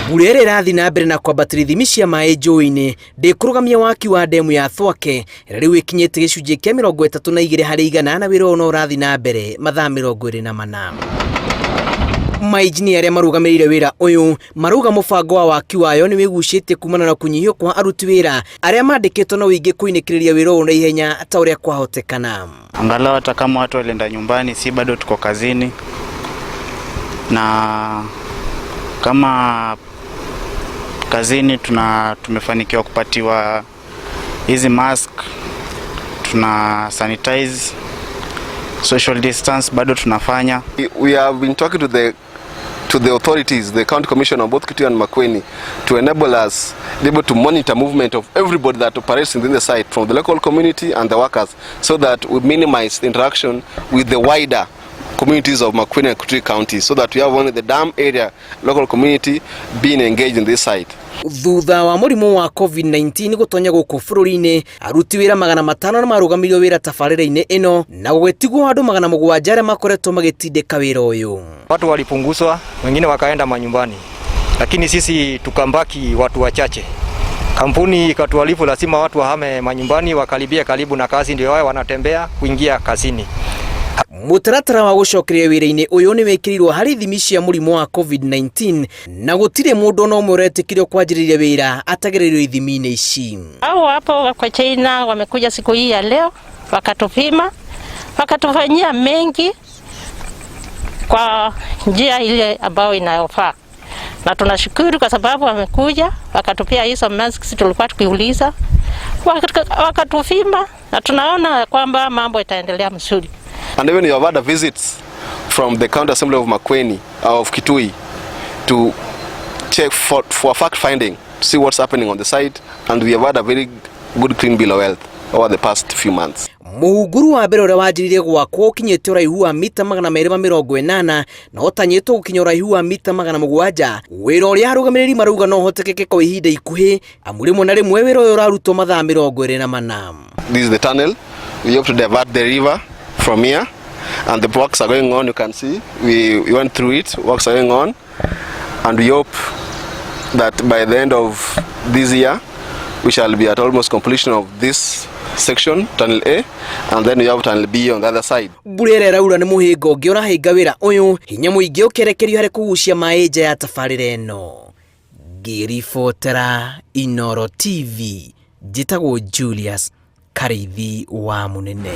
Burere rathi na mbere na kwambatĩra ithimi cia maĩ njũĩ-inĩ ndĩkũrũgamia waki wa ndemu ya Thwake rĩu ikinyĩte gĩcunjĩ kĩa 32% na wĩra no ũrathi na mbere mathaa 24. Mainjinia arĩa marũgamĩrĩire wĩra ũyũ marauga mũbango wa waki wayo nĩ wĩgucĩtie kumana na kunyihio kwa aruti wĩra arĩa mandĩkĩtwo na wĩingĩ kũinĩkĩrĩria wĩra ũyũ na ihenya ta ũrĩa kwahotekana. Angalau hata kama watu walienda nyumbani, si bado tuko kazini, na kama kazini tumefanikiwa kupatiwa hizi mask, tuna sanitize, social distance bado tunafanya. We have been talking to the authorities, the county commission on both Kitui and Makueni, to enable us be able to monitor movement of everybody that operates within the site, from the local community and the workers, so that we minimize the interaction with the wider communities of Makueni and Kitui counties, so that we have only the dam area local community being engaged in this site. Thutha wa mũrimũ wa COVID-19 gũtonya gũkũ bũrũri-inĩ, aruti wĩra 500 na marũgamirio wĩra tabarĩra-inĩ ĩno na gũgĩtigwo andũ 700 arĩa makoretwo magĩtindĩka wĩra ũyũ. Watu walipunguzwa, wengine wakaenda manyumbani, lakini sisi tukambaki watu wachache. Kampuni ikatuarifu lazima watu wahame manyumbani, wakaribia karibu na kazi, ndio wao wanatembea kuingia kazini. Mũtaratara wa gũcokeria wĩra-inĩ ũyũ nĩ wĩkĩrirwo harĩ ithimi cia mũrimũ wa COVID-19 na gũtirĩ mũndũ no ũmwe ũretĩkĩrio kwanjĩrĩria wĩra atagererio ithimi-inĩ ici. Hao hapo kwa China wamekuja siku hii ya leo, wakatupima, wakatufanyia mengi kwa njia ile ambayo inayofaa. Na tunashukuru kwa sababu wamekuja, wakatupia hizo masks tulikuwa tukiuliza, wakatufima, na tunaona kwamba mambo itaendelea mzuri. And even you have had visits from the county assembly of Makueni, of Kitui, to check for fact finding, to see what's happening on the site, and we have had a very good clean bill of health over the past few months. Mũhunguru wa mbere ũrĩa wanjĩrĩirie gwakwo ũkinyĩte ũraihu wa mita 280 na ũtanyĩtwo gũkinya ũraihu wa mita 700. Wĩra ũrĩa arũgamĩrĩri marauga no ũhotekeke kwa ihinda ikuhĩ, amu rĩmwe na rĩmwe wĩra ũyũ ũrarutwo mathaa 24. This is the tunnel. We hope to divert the river from here, and the works are going on. You can see we went through it. Works are going on, and we hope that by the end of this year we shall be at almost completion of this section, tunnel A, and then we have tunnel B on the other side. Burere raura nĩ mũhĩnga ũngĩ ũrahinga wĩra ũyũ, hinya mũingĩ ũkerekerio harĩ kũgucia maĩ nja ya tabarĩra ĩno. Ngĩribotera Inooro TV, njĩtagwo Julius Karithi wa Munene.